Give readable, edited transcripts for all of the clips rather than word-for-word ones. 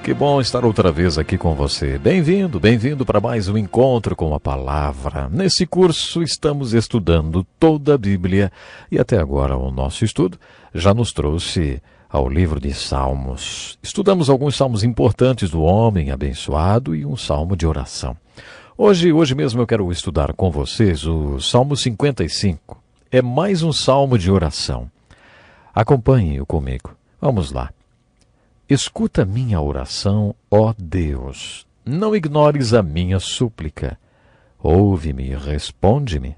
Que bom estar outra vez aqui com você. Bem-vindo, bem-vindo para mais um encontro com a palavra. Nesse curso estamos estudando toda a Bíblia e até agora o nosso estudo já nos trouxe ao livro de Salmos. Estudamos alguns salmos importantes do homem abençoado e um salmo de oração. Hoje mesmo eu quero estudar com vocês o Salmo 55. É mais um salmo de oração. Acompanhe-o comigo. Vamos lá. Escuta minha oração, ó Deus. Não ignores a minha súplica. Ouve-me e responde-me.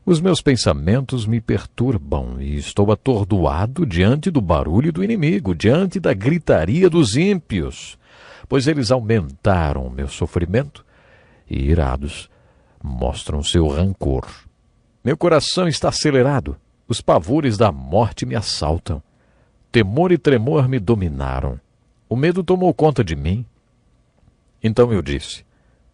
Os meus pensamentos me perturbam e estou atordoado diante do barulho do inimigo, diante da gritaria dos ímpios, pois eles aumentaram o meu sofrimento e, irados, mostram seu rancor. Meu coração está acelerado, os pavores da morte me assaltam. Temor e tremor me dominaram. O medo tomou conta de mim. Então eu disse,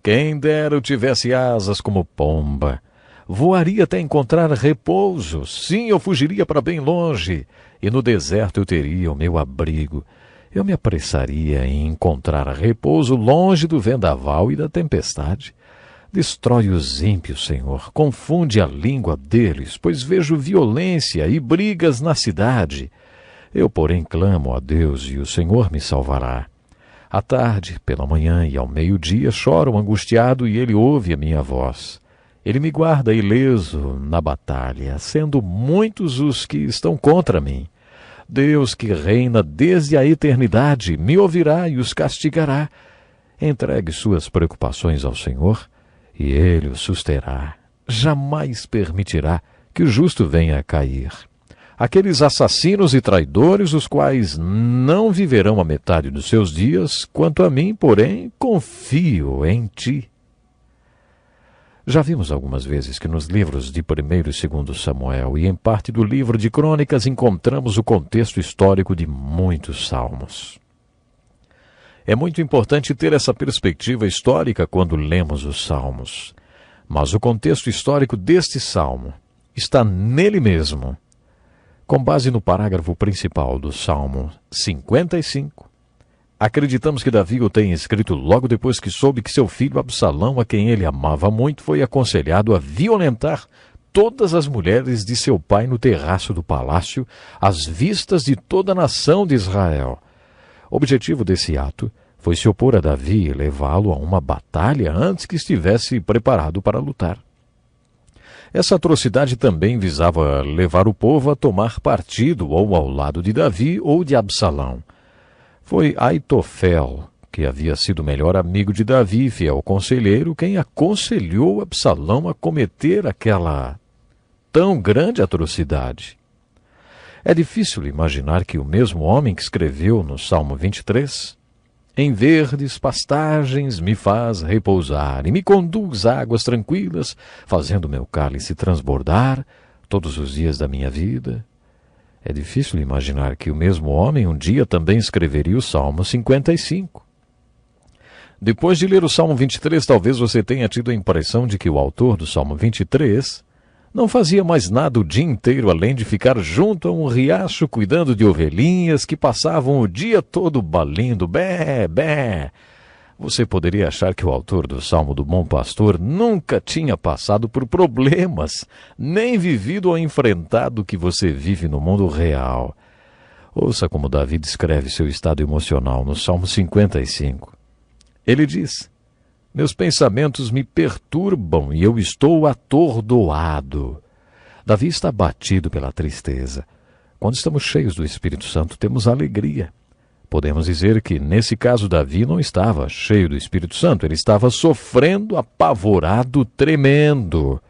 quem dera eu tivesse asas como pomba. Voaria até encontrar repouso. Sim, eu fugiria para bem longe. E no deserto eu teria o meu abrigo. Eu me apressaria em encontrar repouso longe do vendaval e da tempestade. Destrói os ímpios, Senhor. Confunde a língua deles, pois vejo violência e brigas na cidade. Eu, porém, clamo a Deus e o Senhor me salvará. À tarde, pela manhã e ao meio-dia choro angustiado e Ele ouve a minha voz. Ele me guarda ileso na batalha, sendo muitos os que estão contra mim. Deus que reina desde a eternidade me ouvirá e os castigará. Entregue suas preocupações ao Senhor e Ele o susterá. Jamais permitirá que o justo venha a cair. Aqueles assassinos e traidores, os quais não viverão a metade dos seus dias, quanto a mim, porém, confio em ti. Já vimos algumas vezes que nos livros de 1º e 2º Samuel e em parte do livro de Crônicas encontramos o contexto histórico de muitos salmos. É muito importante ter essa perspectiva histórica quando lemos os salmos. Mas o contexto histórico deste salmo está nele mesmo. Com base no parágrafo principal do Salmo 55, acreditamos que Davi o tenha escrito logo depois que soube que seu filho Absalão, a quem ele amava muito, foi aconselhado a violentar todas as mulheres de seu pai no terraço do palácio, às vistas de toda a nação de Israel. O objetivo desse ato foi se opor a Davi e levá-lo a uma batalha antes que estivesse preparado para lutar. Essa atrocidade também visava levar o povo a tomar partido ou ao lado de Davi ou de Absalão. Foi Aitofel, que havia sido o melhor amigo de Davi, fiel conselheiro, quem aconselhou Absalão a cometer aquela tão grande atrocidade. É difícil imaginar que o mesmo homem que escreveu no Salmo 23, em verdes pastagens me faz repousar e me conduz a águas tranquilas, fazendo meu cálice transbordar todos os dias da minha vida. É difícil imaginar que o mesmo homem um dia também escreveria o Salmo 55. Depois de ler o Salmo 23, talvez você tenha tido a impressão de que o autor do Salmo 23 não fazia mais nada o dia inteiro além de ficar junto a um riacho cuidando de ovelhinhas que passavam o dia todo balindo, bé, bé. Você poderia achar que o autor do Salmo do Bom Pastor nunca tinha passado por problemas, nem vivido ou enfrentado o que você vive no mundo real. Ouça como Davi descreve seu estado emocional no Salmo 55. Ele diz, meus pensamentos me perturbam e eu estou atordoado. Davi está abatido pela tristeza. Quando estamos cheios do Espírito Santo, temos alegria. Podemos dizer que, nesse caso, Davi não estava cheio do Espírito Santo. Ele estava sofrendo, apavorado, tremendo.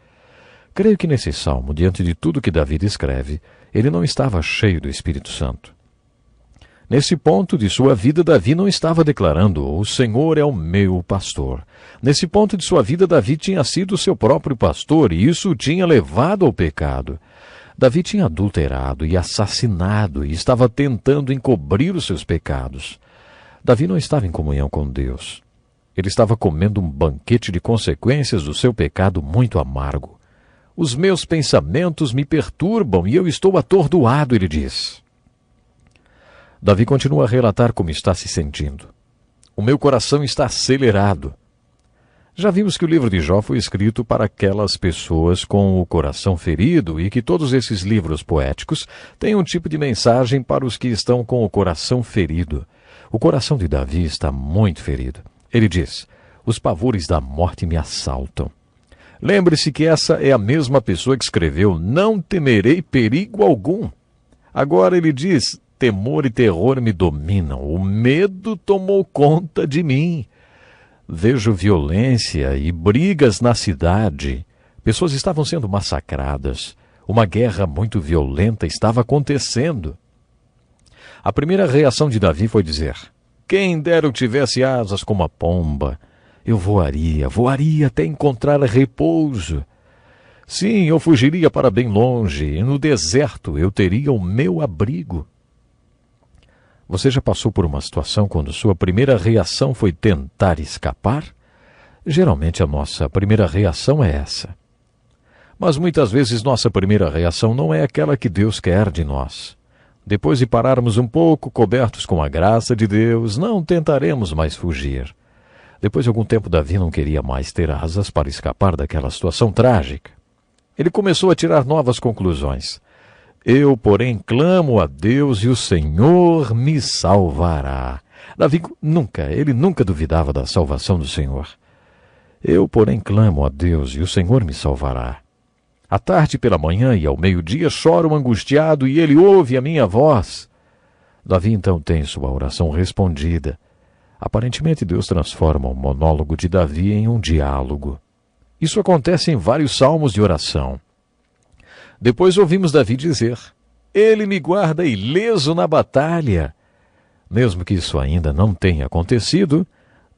Creio que nesse salmo, diante de tudo que Davi descreve, ele não estava cheio do Espírito Santo. Nesse ponto de sua vida, Davi não estava declarando, o Senhor é o meu pastor. Nesse ponto de sua vida, Davi tinha sido seu próprio pastor e isso o tinha levado ao pecado. Davi tinha adulterado e assassinado e estava tentando encobrir os seus pecados. Davi não estava em comunhão com Deus. Ele estava comendo um banquete de consequências do seu pecado muito amargo. Os meus pensamentos me perturbam e eu estou atordoado, ele diz. Davi continua a relatar como está se sentindo. O meu coração está acelerado. Já vimos que o livro de Jó foi escrito para aquelas pessoas com o coração ferido e que todos esses livros poéticos têm um tipo de mensagem para os que estão com o coração ferido. O coração de Davi está muito ferido. Ele diz: os pavores da morte me assaltam. Lembre-se que essa é a mesma pessoa que escreveu: não temerei perigo algum. Agora ele diz: temor e terror me dominam, o medo tomou conta de mim. Vejo violência e brigas na cidade. Pessoas estavam sendo massacradas. Uma guerra muito violenta estava acontecendo. A primeira reação de Davi foi dizer: quem dera eu tivesse asas como a pomba. Eu voaria até encontrar repouso. Sim, eu fugiria para bem longe, e no deserto eu teria o meu abrigo. Você já passou por uma situação quando sua primeira reação foi tentar escapar? Geralmente a nossa primeira reação é essa. Mas muitas vezes nossa primeira reação não é aquela que Deus quer de nós. Depois de pararmos um pouco, cobertos com a graça de Deus, não tentaremos mais fugir. Depois de algum tempo, Davi não queria mais ter asas para escapar daquela situação trágica. Ele começou a tirar novas conclusões. Eu, porém, clamo a Deus e o Senhor me salvará. Davi nunca duvidava da salvação do Senhor. Eu, porém, clamo a Deus e o Senhor me salvará. À tarde, pela manhã e ao meio-dia choro angustiado e ele ouve a minha voz. Davi então tem sua oração respondida. Aparentemente Deus transforma o monólogo de Davi em um diálogo. Isso acontece em vários salmos de oração. Depois ouvimos Davi dizer: ele me guarda ileso na batalha. Mesmo que isso ainda não tenha acontecido,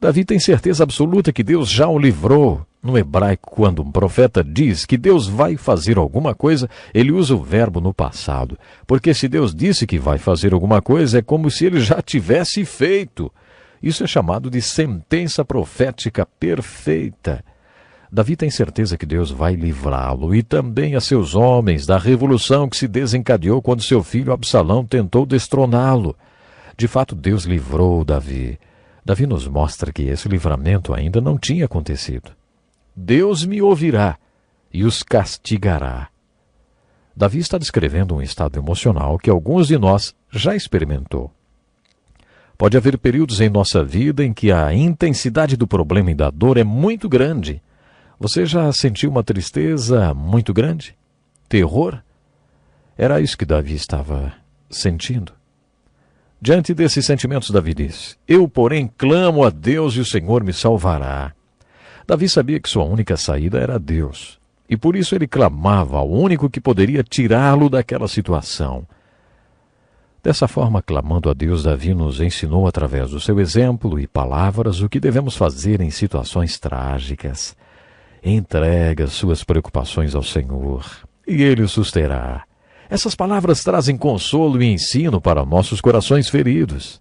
Davi tem certeza absoluta que Deus já o livrou. No hebraico, quando um profeta diz que Deus vai fazer alguma coisa, ele usa o verbo no passado. Porque se Deus disse que vai fazer alguma coisa, é como se ele já tivesse feito. Isso é chamado de sentença profética perfeita. Davi tem certeza que Deus vai livrá-lo e também a seus homens da revolução que se desencadeou quando seu filho Absalão tentou destroná-lo. De fato, Deus livrou Davi. Davi nos mostra que esse livramento ainda não tinha acontecido. Deus me ouvirá e os castigará. Davi está descrevendo um estado emocional que alguns de nós já experimentou. Pode haver períodos em nossa vida em que a intensidade do problema e da dor é muito grande. Você já sentiu uma tristeza muito grande? Terror? Era isso que Davi estava sentindo. Diante desses sentimentos, Davi disse: eu, porém, clamo a Deus e o Senhor me salvará. Davi sabia que sua única saída era Deus, e por isso ele clamava ao único que poderia tirá-lo daquela situação. Dessa forma, clamando a Deus, Davi nos ensinou através do seu exemplo e palavras o que devemos fazer em situações trágicas. Entrega suas preocupações ao Senhor, e Ele o susterá. Essas palavras trazem consolo e ensino para nossos corações feridos.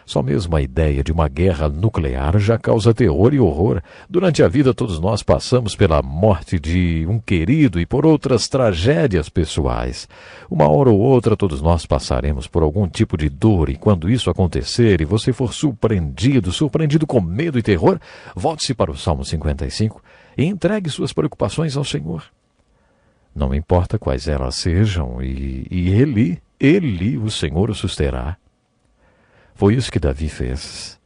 Só mesmo a ideia de uma guerra nuclear já causa terror e horror. Durante a vida todos nós passamos pela morte de um querido e por outras tragédias pessoais. Uma hora ou outra todos nós passaremos por algum tipo de dor, e quando isso acontecer e você for surpreendido com medo e terror, volte-se para o Salmo 55 e entregue suas preocupações ao Senhor. Não importa quais elas sejam, e Ele, o Senhor, o susterá. Foi isso que Davi fez.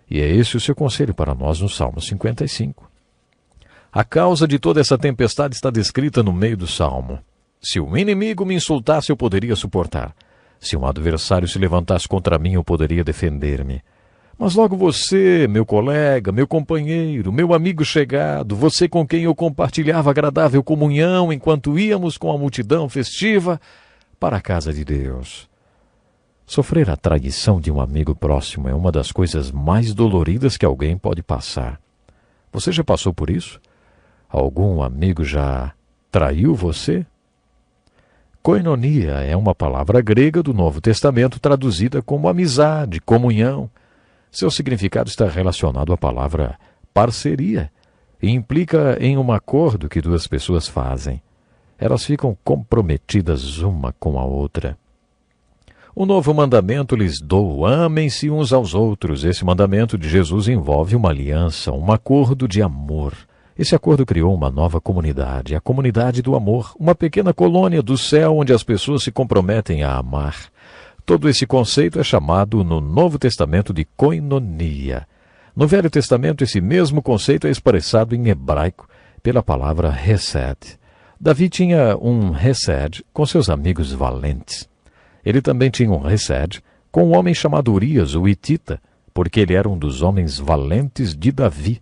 E é esse o seu conselho para nós no Salmo 55. A causa de toda essa tempestade está descrita no meio do Salmo. Se o inimigo me insultasse, eu poderia suportar. Se um adversário se levantasse contra mim, eu poderia defender-me. Mas logo você, meu colega, meu companheiro, meu amigo chegado, você com quem eu compartilhava agradável comunhão enquanto íamos com a multidão festiva para a casa de Deus. Sofrer a traição de um amigo próximo é uma das coisas mais doloridas que alguém pode passar. Você já passou por isso? Algum amigo já traiu você? Koinonia é uma palavra grega do Novo Testamento traduzida como amizade, comunhão. Seu significado está relacionado à palavra parceria e implica em um acordo que duas pessoas fazem. Elas ficam comprometidas uma com a outra. Um novo mandamento lhes dou: amem-se uns aos outros. Esse mandamento de Jesus envolve uma aliança, um acordo de amor. Esse acordo criou uma nova comunidade, a comunidade do amor, uma pequena colônia do céu onde as pessoas se comprometem a amar. Todo esse conceito é chamado no Novo Testamento de koinonia. No Velho Testamento, esse mesmo conceito é expressado em hebraico pela palavra hesed. Davi tinha um hesed com seus amigos valentes. Ele também tinha um hesed com um homem chamado Urias, o hitita, porque ele era um dos homens valentes de Davi.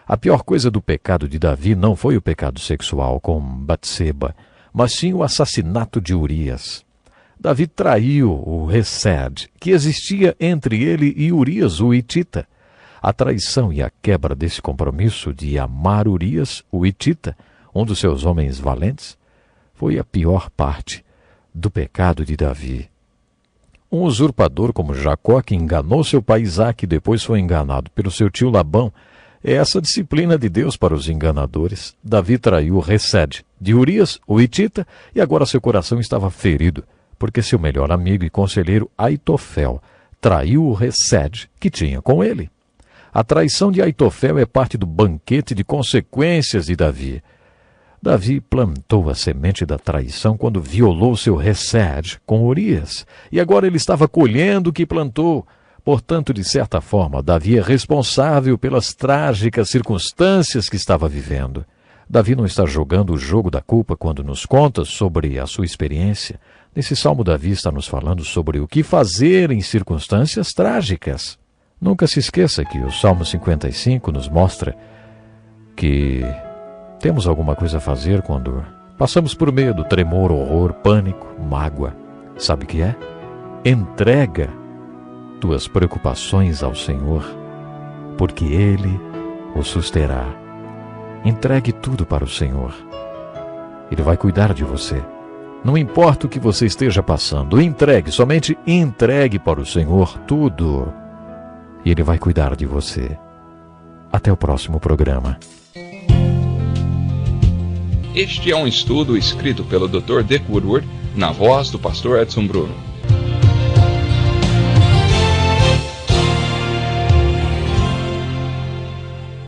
A pior coisa do pecado de Davi não foi o pecado sexual com Batseba, mas sim o assassinato de Urias. Davi traiu o hesed que existia entre ele e Urias, o hitita. A traição e a quebra desse compromisso de amar Urias, o hitita, um dos seus homens valentes, foi a pior parte do pecado de Davi. Um usurpador como Jacó, que enganou seu pai Isaque e depois foi enganado pelo seu tio Labão, é essa disciplina de Deus para os enganadores. Davi traiu o hesed de Urias, o hitita, e agora seu coração estava ferido, porque seu melhor amigo e conselheiro Aitofel traiu o hesed que tinha com ele. A traição de Aitofel é parte do banquete de consequências de Davi. Davi plantou a semente da traição quando violou seu hesed com Urias, e agora ele estava colhendo o que plantou. Portanto, de certa forma, Davi é responsável pelas trágicas circunstâncias que estava vivendo. Davi não está jogando o jogo da culpa quando nos conta sobre a sua experiência. Nesse salmo, Davi está nos falando sobre o que fazer em circunstâncias trágicas. Nunca se esqueça que o Salmo 55 nos mostra que temos alguma coisa a fazer quando passamos por medo, tremor, horror, pânico, mágoa. Sabe o que é? Entrega tuas preocupações ao Senhor, porque Ele o susterá. Entregue tudo para o Senhor. Ele vai cuidar de você. Não importa o que você esteja passando, entregue, somente entregue para o Senhor tudo. E Ele vai cuidar de você. Até o próximo programa. Este é um estudo escrito pelo Dr. Dick Woodward, na voz do pastor Edson Bruno.